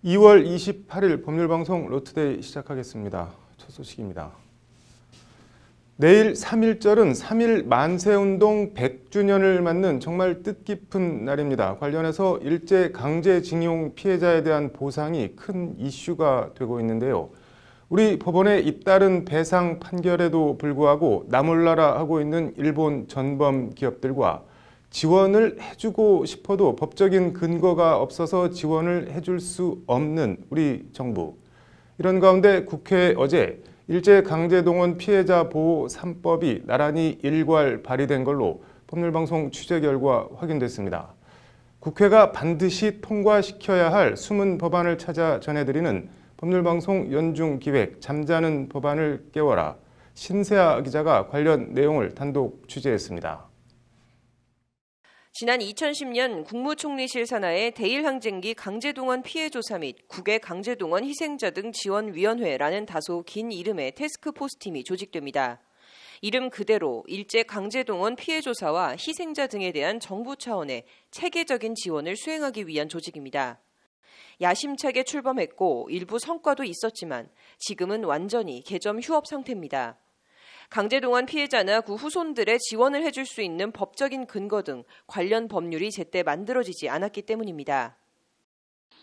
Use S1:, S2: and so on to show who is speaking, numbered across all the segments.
S1: 2월 28일 법률방송 로투데이 시작하겠습니다. 첫 소식입니다. 내일 3.1절은 3.1 만세운동 100주년을 맞는 정말 뜻깊은 날입니다. 관련해서 일제강제징용 피해자에 대한 보상이 큰 이슈가 되고 있는데요. 우리 법원의 잇따른 배상 판결에도 불구하고 나몰라라 하고 있는 일본 전범 기업들과 지원을 해주고 싶어도 법적인 근거가 없어서 지원을 해줄 수 없는 우리 정부. 이런 가운데 국회에 어제 일제강제동원 피해자 보호 3법이 나란히 일괄 발의된 걸로 법률방송 취재 결과 확인됐습니다. 국회가 반드시 통과시켜야 할 숨은 법안을 찾아 전해드리는 법률방송 연중기획 잠자는 법안을 깨워라. 신세아 기자가 관련 내용을 단독 취재했습니다.
S2: 지난 2010년 국무총리실 산하에 대일항쟁기 강제동원 피해조사 및 국외 강제동원 희생자 등 지원위원회라는 다소 긴 이름의 태스크포스팀이 조직됩니다. 이름 그대로 일제 강제동원 피해조사와 희생자 등에 대한 정부 차원의 체계적인 지원을 수행하기 위한 조직입니다. 야심차게 출범했고 일부 성과도 있었지만 지금은 완전히 개점 휴업 상태입니다. 강제동원 피해자나 그 후손들의 지원을 해줄 수 있는 법적인 근거 등 관련 법률이 제때 만들어지지 않았기 때문입니다.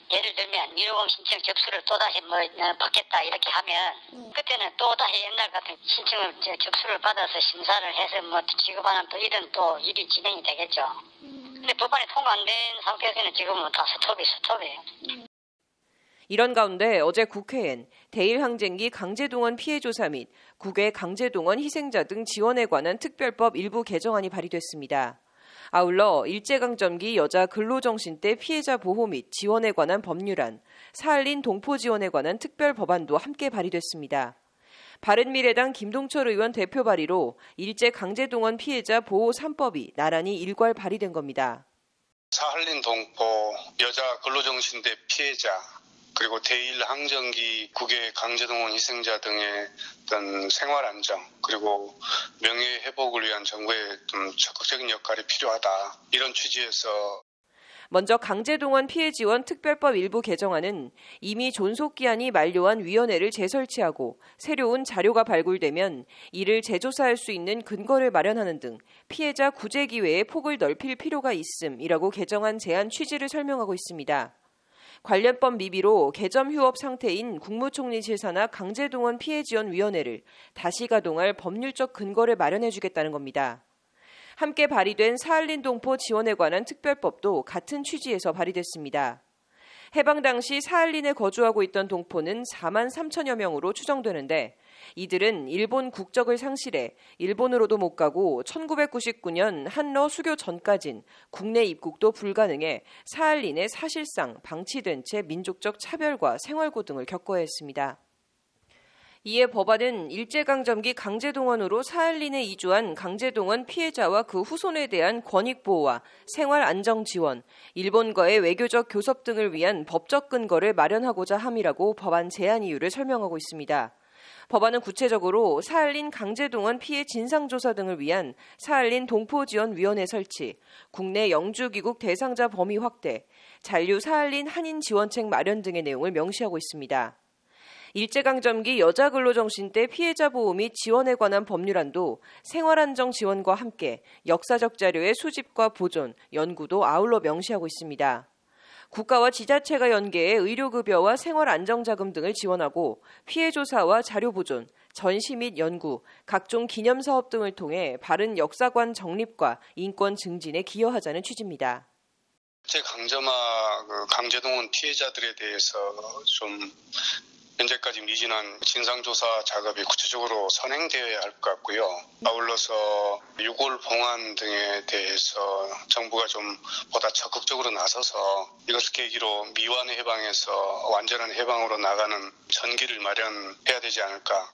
S3: 예를 들면 150 신청 접수를 또다시 받겠다 이렇게 하면 그때는 또다시 옛날 같은 신청을 접수를 받아서 심사를 해서 지급하는 또 이런 또 일이 진행이 되겠죠. 근데 법안이 통과 안 된 상태에서는 지금은 다 스톱이에요.
S2: 이런 가운데 어제 국회엔 대일항쟁기 강제동원 피해조사 및 국외 강제동원 희생자 등 지원에 관한 특별법 일부 개정안이 발의됐습니다. 아울러 일제강점기 여자 근로정신대 피해자 보호 및 지원에 관한 법률안, 사할린 동포 지원에 관한 특별법안도 함께 발의됐습니다. 바른미래당 김동철 의원 대표 발의로 일제강제동원 피해자 보호 3법이 나란히 일괄 발의된 겁니다.
S4: 사할린 동포 여자 근로정신대 피해자 그리고 대일 항쟁기 국외 강제동원 희생자 등의 어떤 생활 안정 그리고 명예 회복을 위한 정부의 좀 적극적인 역할이 필요하다. 이런 취지에서
S2: 먼저 강제동원 피해 지원 특별법 일부 개정안은 이미 존속기한이 만료한 위원회를 재설치하고 새로운 자료가 발굴되면 이를 재조사할 수 있는 근거를 마련하는 등 피해자 구제 기회의 폭을 넓힐 필요가 있음이라고 개정안 제안 취지를 설명하고 있습니다. 관련법 미비로 개점 휴업 상태인 국무총리실 산하 강제동원 피해지원위원회를 다시 가동할 법률적 근거를 마련해주겠다는 겁니다. 함께 발의된 사할린 동포 지원에 관한 특별법도 같은 취지에서 발의됐습니다. 해방 당시 사할린에 거주하고 있던 동포는 4만 3천여 명으로 추정되는데 이들은 일본 국적을 상실해 일본으로도 못 가고 1999년 한러 수교 전까진 국내 입국도 불가능해 사할린에 사실상 방치된 채 민족적 차별과 생활고 등을 겪어야 했습니다. 이에 법안은 일제강점기 강제동원으로 사할린에 이주한 강제동원 피해자와 그 후손에 대한 권익보호와 생활안정지원, 일본과의 외교적 교섭 등을 위한 법적 근거를 마련하고자 함이라고 법안 제안 이유를 설명하고 있습니다. 법안은 구체적으로 사할린 강제동원 피해 진상조사 등을 위한 사할린 동포지원위원회 설치, 국내 영주귀국 대상자 범위 확대, 잔류 사할린 한인 지원책 마련 등의 내용을 명시하고 있습니다. 일제강점기 여자근로정신대 피해자 보호 및 지원에 관한 법률안도 생활안정 지원과 함께 역사적 자료의 수집과 보존, 연구도 아울러 명시하고 있습니다. 국가와 지자체가 연계해 의료급여와 생활안정자금 등을 지원하고 피해 조사와 자료 보존, 전시 및 연구, 각종 기념사업 등을 통해 바른 역사관 정립과 인권 증진에 기여하자는 취지입니다.
S4: 일제강점화 강제동원 피해자들에 대해서 좀 현재까지 미진한 진상조사 작업이 구체적으로 선행되어야 할 것 같고요. 아울러서 유골 봉안 등에 대해서 정부가 좀 보다 적극적으로 나서서 이것을 계기로 미완 해방에서 완전한 해방으로 나가는 전기를 마련해야 되지 않을까.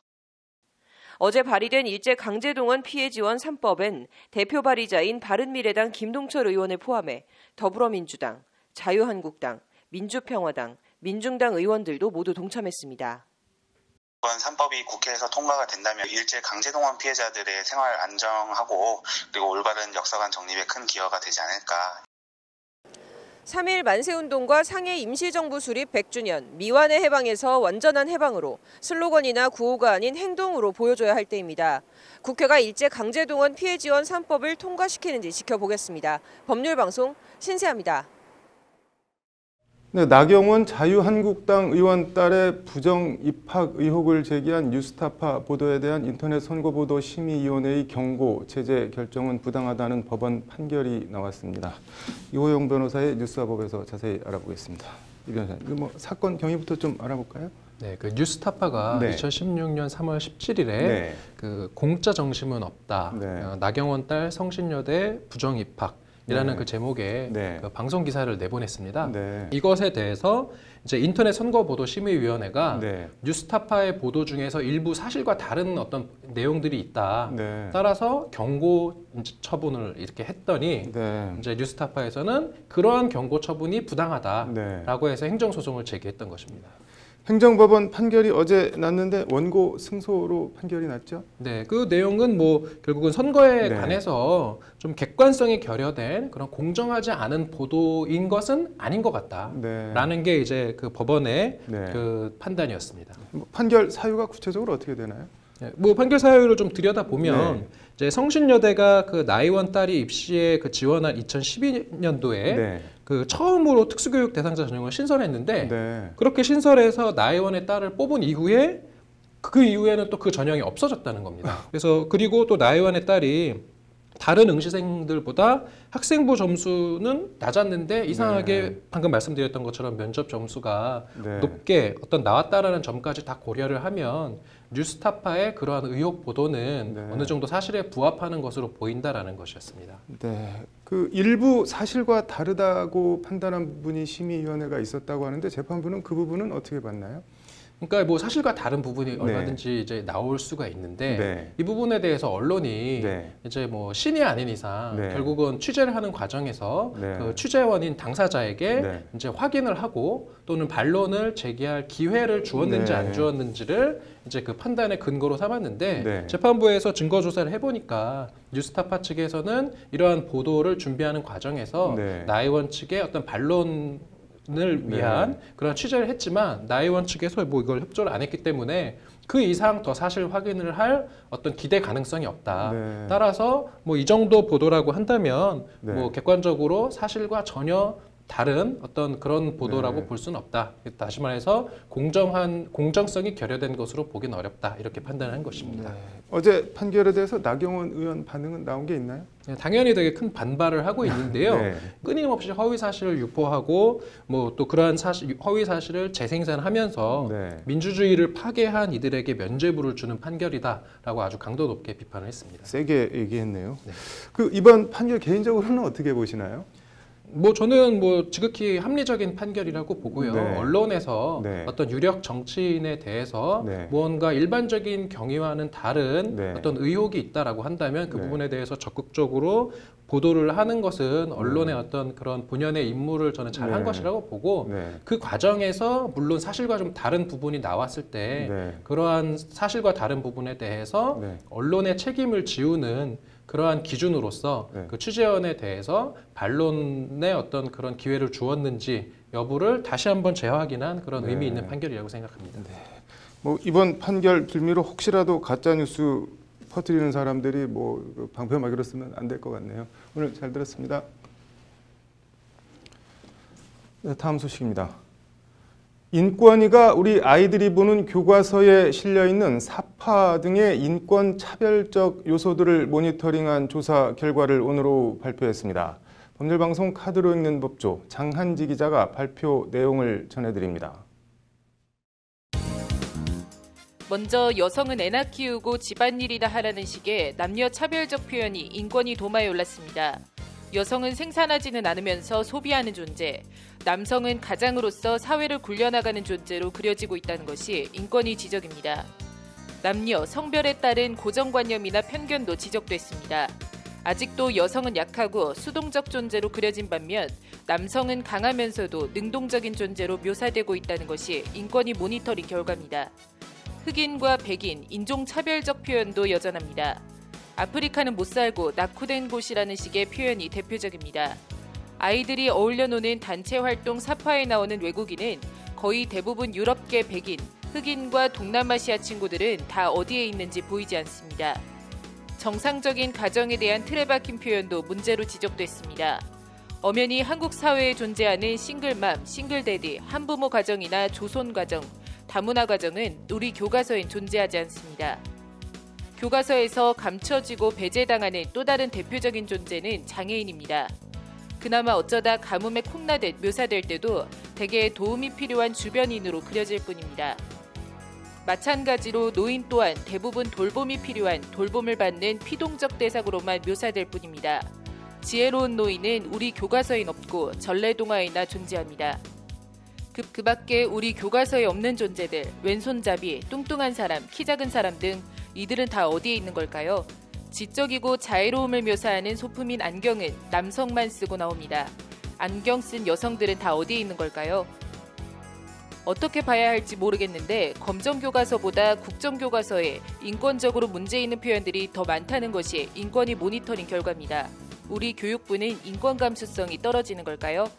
S2: 어제 발의된 일제강제동원 피해지원 3법엔 대표 발의자인 바른미래당 김동철 의원을 포함해 더불어민주당, 자유한국당, 민주평화당, 민중당 의원들도 모두 동참했습니다.
S5: 이번 3법이 국회에서 통과가 된다면 일제 강제동원 피해자들의 생활 안정하고 그리고 올바른 역사관 정립에 큰 기여가 되지 않을까.
S2: 3.1 만세운동과 상해 임시정부 수립 100주년, 미완의 해방에서 완전한 해방으로 슬로건이나 구호가 아닌 행동으로 보여줘야 할 때입니다. 국회가 일제 강제동원 피해 지원 3법을 통과시키는지 지켜보겠습니다. 법률방송 신세아입니다.
S1: 네, 나경원 자유한국당 의원 딸의 부정 입학 의혹을 제기한 뉴스타파 보도에 대한 인터넷 선거보도 심의위원회의 경고 제재 결정은 부당하다는 법원 판결이 나왔습니다. 이호영 변호사의 뉴스와법에서 자세히 알아보겠습니다. 이 변호사님, 뭐 사건 경위부터 좀 알아볼까요?
S6: 네, 그 뉴스타파가
S1: 네.
S6: 2016년 3월 17일에
S1: 네.
S6: 그 공짜 정심은 없다.
S1: 네.
S6: 나경원 딸 성신여대 부정 입학이라는
S1: 네.
S6: 그 제목의
S1: 네.
S6: 그 방송 기사를 내보냈습니다.
S1: 네.
S6: 이것에 대해서 이제 인터넷 선거보도 심의위원회가
S1: 네.
S6: 뉴스타파의 보도 중에서 일부 사실과 다른 어떤 내용들이 있다.
S1: 네.
S6: 따라서 경고 처분을 이렇게 했더니
S1: 네.
S6: 이제 뉴스타파에서는 그러한 경고 처분이 부당하다라고
S1: 네.
S6: 해서 행정소송을 제기했던 것입니다.
S1: 행정법원 판결이 어제 났는데 원고 승소로 판결이 났죠?
S6: 네, 그 내용은 뭐 결국은 선거에
S1: 네.
S6: 관해서 좀 객관성이 결여된 그런 공정하지 않은 보도인 것은 아닌 것
S1: 네.
S6: 같다라는 게 이제 그 법원의
S1: 네.
S6: 그 판단이었습니다.
S1: 뭐 판결 사유가 구체적으로 어떻게 되나요?
S6: 네, 뭐 판결 사유를 좀 들여다 보면
S1: 네.
S6: 이제 성신여대가 그 나이원 딸이 입시에 그 지원한 2012년도에
S1: 네.
S6: 그 처음으로 특수교육 대상자 전형을 신설했는데
S1: 네.
S6: 그렇게 신설해서 나이원의 딸을 뽑은 이후에 그 이후에는 또 그 전형이 없어졌다는 겁니다. 그래서 그리고 또 나이원의 딸이 다른 응시생들보다 학생부 점수는 낮았는데 이상하게
S1: 네.
S6: 방금 말씀드렸던 것처럼 면접 점수가
S1: 네.
S6: 높게 어떤 나왔다라는 점까지 다 고려를 하면 뉴스타파의 그러한 의혹 보도는
S1: 네.
S6: 어느 정도 사실에 부합하는 것으로 보인다라는 것이었습니다.
S1: 네, 그 일부 사실과 다르다고 판단한 부분이 심의위원회가 있었다고 하는데 재판부는 그 부분은 어떻게 봤나요?
S6: 그러니까 뭐 사실과 다른 부분이
S1: 네.
S6: 얼마든지 이제 나올 수가 있는데
S1: 네.
S6: 이 부분에 대해서 언론이
S1: 네.
S6: 이제 뭐 신이 아닌 이상
S1: 네.
S6: 결국은 취재를 하는 과정에서
S1: 네.
S6: 그 취재원인 당사자에게
S1: 네.
S6: 이제 확인을 하고 또는 반론을 제기할 기회를 주었는지
S1: 네.
S6: 안 주었는지를 이제 그 판단의 근거로 삼았는데
S1: 네.
S6: 재판부에서 증거 조사를 해보니까 뉴스타파 측에서는 이러한 보도를 준비하는 과정에서
S1: 네.
S6: 나이원 측의 어떤 반론을 위한 그런 취재를 했지만 나이원 측에서 뭐 이걸 협조를 안 했기 때문에 그 이상 더 사실 확인을 할 어떤 기대 가능성이 없다.
S1: 네.
S6: 따라서 뭐 이 정도 보도라고 한다면
S1: 네.
S6: 뭐 객관적으로 사실과 전혀 다른 어떤 그런 보도라고
S1: 네.
S6: 볼 수는 없다. 다시 말해서 공정성이 결여된 것으로 보기는 어렵다. 이렇게 판단을 한 것입니다.
S1: 네. 어제 판결에 대해서 나경원 의원 반응은 나온 게 있나요?
S6: 네, 당연히 되게 큰 반발을 하고 있는데요.
S1: 네.
S6: 끊임없이 허위 사실을 유포하고 뭐 또 그러한 허위 사실을 재생산하면서
S1: 네.
S6: 민주주의를 파괴한 이들에게 면죄부를 주는 판결이다라고 아주 강도 높게 비판을 했습니다.
S1: 세게 얘기했네요.
S6: 네.
S1: 그 이번 판결 개인적으로는 어떻게 보시나요?
S6: 뭐 저는 뭐 지극히 합리적인 판결이라고 보고요.
S1: 네.
S6: 언론에서
S1: 네.
S6: 어떤 유력 정치인에 대해서
S1: 네.
S6: 무언가 일반적인 경위와는 다른
S1: 네.
S6: 어떤 의혹이 있다라고 한다면 그
S1: 네.
S6: 부분에 대해서 적극적으로 보도를 하는 것은 언론의 어떤 그런 본연의 임무를 저는 잘한
S1: 네.
S6: 것이라고 보고
S1: 네.
S6: 그 과정에서 물론 사실과 좀 다른 부분이 나왔을 때
S1: 네.
S6: 그러한 사실과 다른 부분에 대해서
S1: 네.
S6: 언론의 책임을 지우는 그러한 기준으로서
S1: 네.
S6: 그 취재원에 대해서 반론의 어떤 그런 기회를 주었는지 여부를 다시 한번 재확인한 그런
S1: 네.
S6: 의미 있는 판결이라고 생각합니다.
S1: 뭐 이번 판결 빌미로 혹시라도 가짜 뉴스 퍼뜨리는 사람들이 뭐 방패막이로 쓰면 안 될 것 같네요. 오늘 잘 들었습니다. 네, 다음 소식입니다. 인권위가 우리 아이들이 보는 교과서에 실려 있는 사파 등의 인권 차별적 요소들을 모니터링한 조사 결과를 오늘 오후 발표했습니다. 법률방송 카드로 읽는 법조 장한지 기자가 발표 내용을 전해드립니다.
S2: 먼저 여성은 애나 키우고 집안일이나 하라는 식의 남녀 차별적 표현이 인권위 도마에 올랐습니다. 여성은 생산하지는 않으면서 소비하는 존재, 남성은 가장으로서 사회를 굴려나가는 존재로 그려지고 있다는 것이 인권위 지적입니다. 남녀, 성별에 따른 고정관념이나 편견도 지적됐습니다. 아직도 여성은 약하고 수동적 존재로 그려진 반면 남성은 강하면서도 능동적인 존재로 묘사되고 있다는 것이 인권위 모니터링 결과입니다. 흑인과 백인, 인종차별적 표현도 여전합니다. 아프리카는 못 살고 낙후된 곳이라는 식의 표현이 대표적입니다.
S7: 아이들이 어울려 노는 단체 활동 사파에 나오는 외국인은 거의 대부분 유럽계 백인, 흑인과 동남아시아 친구들은 다 어디에 있는지 보이지 않습니다. 정상적인 가정에 대한 틀에 박힌 표현도 문제로 지적됐습니다. 엄연히 한국 사회에 존재하는 싱글맘, 싱글데디, 한부모 가정이나 조손 가정, 다문화 가정은 우리 교과서엔 존재하지 않습니다. 교과서에서 감춰지고 배제당하는 또 다른 대표적인 존재는 장애인입니다. 그나마 어쩌다 가뭄에 콩나듯 묘사될 때도 대개 도움이 필요한 주변인으로 그려질 뿐입니다. 마찬가지로 노인 또한 대부분 돌봄이 필요한 돌봄을 받는 피동적 대상으로만 묘사될 뿐입니다. 지혜로운 노인은 우리 교과서엔 없고 전래동화에나 존재합니다. 그 밖에 우리 교과서에 없는 존재들, 왼손잡이, 뚱뚱한 사람, 키 작은 사람 등 이들은 다 어디에 있는 걸까요? 지적이고 자애로움을 묘사하는 소품인 안경은 남성만 쓰고 나옵니다. 안경 쓴 여성들은 다 어디에 있는 걸까요? 어떻게 봐야 할지 모르겠는데 검정교과서보다 국정교과서에 인권적으로 문제 있는 표현들이 더 많다는 것이 인권위 모니터링 결과입니다. 우리 교육부는 인권 감수성이 떨어지는 걸까요?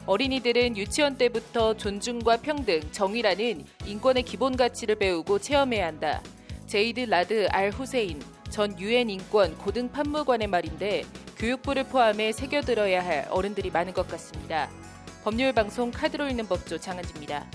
S7: 어린이들은 유치원 때부터 존중과 평등, 정의라는 인권의 기본 가치를 배우고 체험해야 한다. 제이드 라드 알 후세인 전 유엔 인권 고등 판무관의 말인데 교육부를 포함해 새겨들어야 할 어른들이 많은 것 같습니다. 법률방송 카드로 읽는 법조 장한지입니다.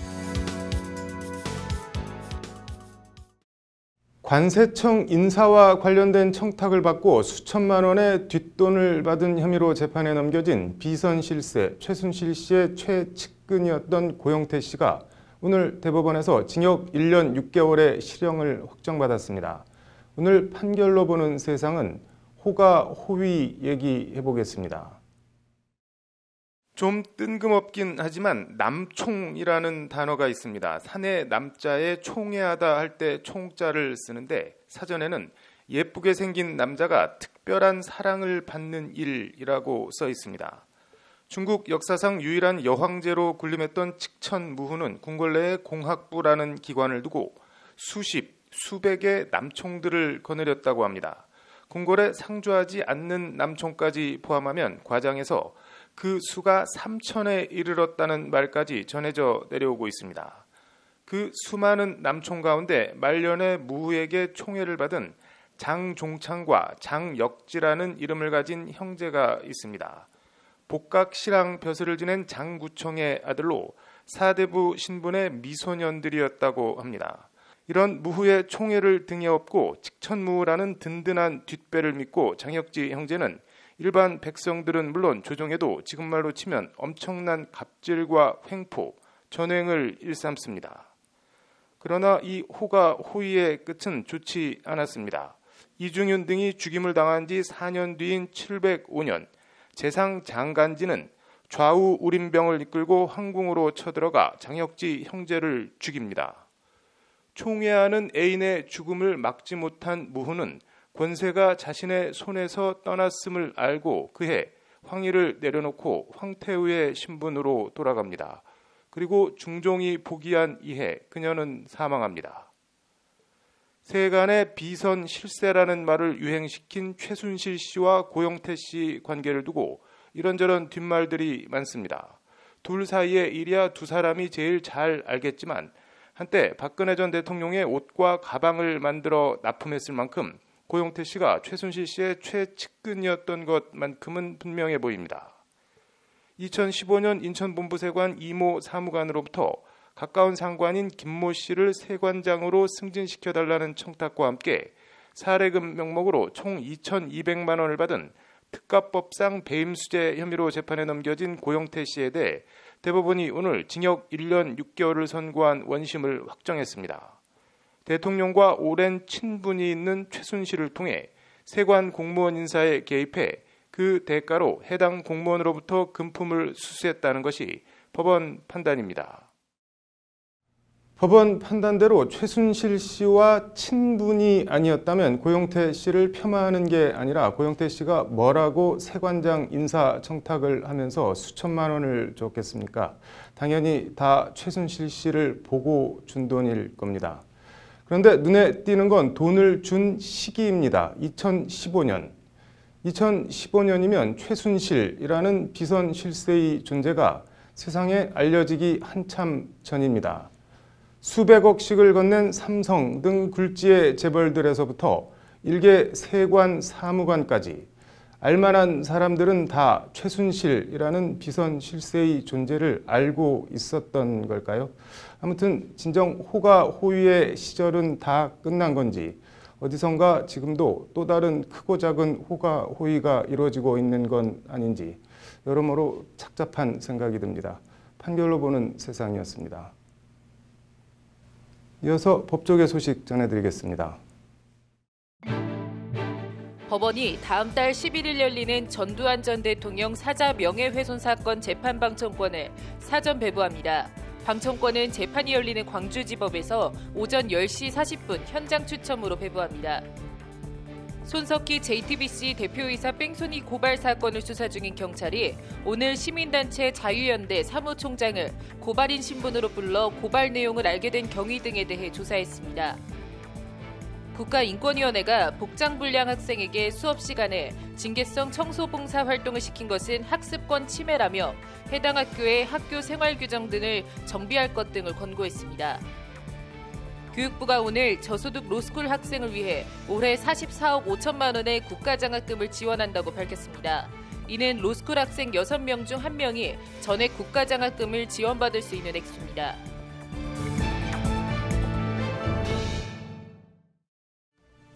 S1: 관세청 인사와 관련된 청탁을 받고 수천만 원의 뒷돈을 받은 혐의로 재판에 넘겨진 비선 실세 최순실 씨의 최측근이었던 고영태 씨가 오늘 대법원에서 징역 1년 6개월의 실형을 확정받았습니다. 오늘 판결로 보는 세상은 호가 호위 얘기해 보겠습니다. 좀 뜬금없긴 하지만 남총이라는 단어가 있습니다. 산의 남자에 총애하다 할 때 총자를 쓰는데 사전에는 예쁘게 생긴 남자가 특별한 사랑을 받는 일이라고 써 있습니다. 중국 역사상 유일한 여황제로 군림했던 칙천무후는 궁궐 내에 공학부라는 기관을 두고 수백의 남총들을 거느렸다고 합니다. 궁궐에 상주하지 않는 남총까지 포함하면 과장해서 그 수가 3,000에 이르렀다는 말까지 전해져 내려오고 있습니다. 그 수많은 남총 가운데 말년에 무후에게 총애를 받은 장종창과 장역지라는 이름을 가진 형제가 있습니다. 복각시랑 벼슬을 지낸 장구청의 아들로 사대부 신분의 미소년들이었다고 합니다. 이런 무후의 총애를 등에 업고 칙천무후라는 든든한 뒷배를 믿고 장역지 형제는 일반 백성들은 물론 조정에도 지금 말로 치면 엄청난 갑질과 횡포, 전횡을 일삼습니다. 그러나 이 호가 호위의 끝은 좋지 않았습니다. 이중윤 등이 죽임을 당한 지 4년 뒤인 705년 재상 장간지는 좌우 우림병을 이끌고 황궁으로 쳐들어가 장역지 형제를 죽입니다. 총애하는 애인의 죽음을 막지 못한 무후는 권세가 자신의 손에서 떠났음을 알고 그해 황위를 내려놓고 황태후의 신분으로 돌아갑니다. 그리고 중종이 포기한 이해 그녀는 사망합니다. 세간의 비선 실세라는 말을 유행시킨 최순실 씨와 고영태 씨 관계를 두고 이런저런 뒷말들이 많습니다. 둘 사이의 일이야 두 사람이 제일 잘 알겠지만 한때 박근혜 전 대통령의 옷과 가방을 만들어 납품했을 만큼 고영태 씨가 최순실 씨의 최측근이었던 것만큼은 분명해 보입니다. 2015년 인천본부세관 이모 사무관으로부터 가까운 상관인 김모 씨를 세관장으로 승진시켜달라는 청탁과 함께 사례금 명목으로 총 2,200만 원을 받은 특가법상 배임수재 혐의로 재판에 넘겨진 고영태 씨에 대해 대법원이 오늘 징역 1년 6개월을 선고한 원심을 확정했습니다. 대통령과 오랜 친분이 있는 최순실을 통해 세관 공무원 인사에 개입해 그 대가로 해당 공무원으로부터 금품을 수수했다는 것이 법원 판단입니다. 법원 판단대로 최순실 씨와 친분이 아니었다면 고영태 씨를 폄하하는 게 아니라 고영태 씨가 뭐라고 세관장 인사 청탁을 하면서 수천만 원을 줬겠습니까? 당연히 다 최순실 씨를 보고 준 돈일 겁니다. 그런데 눈에 띄는 건 돈을 준 시기입니다. 2015년. 2015년이면 최순실이라는 비선 실세의 존재가 세상에 알려지기 한참 전입니다. 수백억씩을 건넨 삼성 등 굴지의 재벌들에서부터 일개 세관, 사무관까지 알만한 사람들은 다 최순실이라는 비선 실세의 존재를 알고 있었던 걸까요? 아무튼 진정 호가 호위의 시절은 다 끝난 건지 어디선가 지금도 또 다른 크고 작은 호가 호위가 이루어지고 있는 건 아닌지 여러모로 착잡한 생각이 듭니다. 판결로 보는 세상이었습니다. 이어서 법조계 소식 전해드리겠습니다.
S7: 법원이 다음 달 11일 열리는 전두환 전 대통령 사자 명예훼손 사건 재판 방청권을 사전 배부합니다. 방청권은 재판이 열리는 광주지법에서 오전 10시 40분 현장 추첨으로 배부합니다. 손석희 JTBC 대표이사 뺑소니 고발 사건을 수사 중인 경찰이 오늘 시민단체 자유연대 사무총장을 고발인 신분으로 불러 고발 내용을 알게 된 경위 등에 대해 조사했습니다. 국가인권위원회가 복장불량 학생에게 수업 시간에 징계성 청소봉사 활동을 시킨 것은 학습권 침해라며 해당 학교의 학교 생활 규정 등을 정비할 것 등을 권고했습니다. 교육부가 오늘 저소득 로스쿨 학생을 위해 올해 44억 5천만 원의 국가장학금을 지원한다고 밝혔습니다. 이는 로스쿨 학생 6명 중 1명이 전액 국가장학금을 지원받을 수 있는 액수입니다.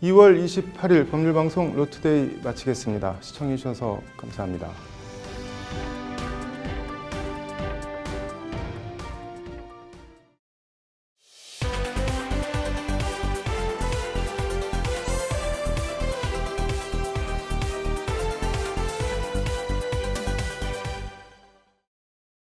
S1: (2월 28일) 법률방송 로투데이 마치겠습니다. 시청해주셔서 감사합니다.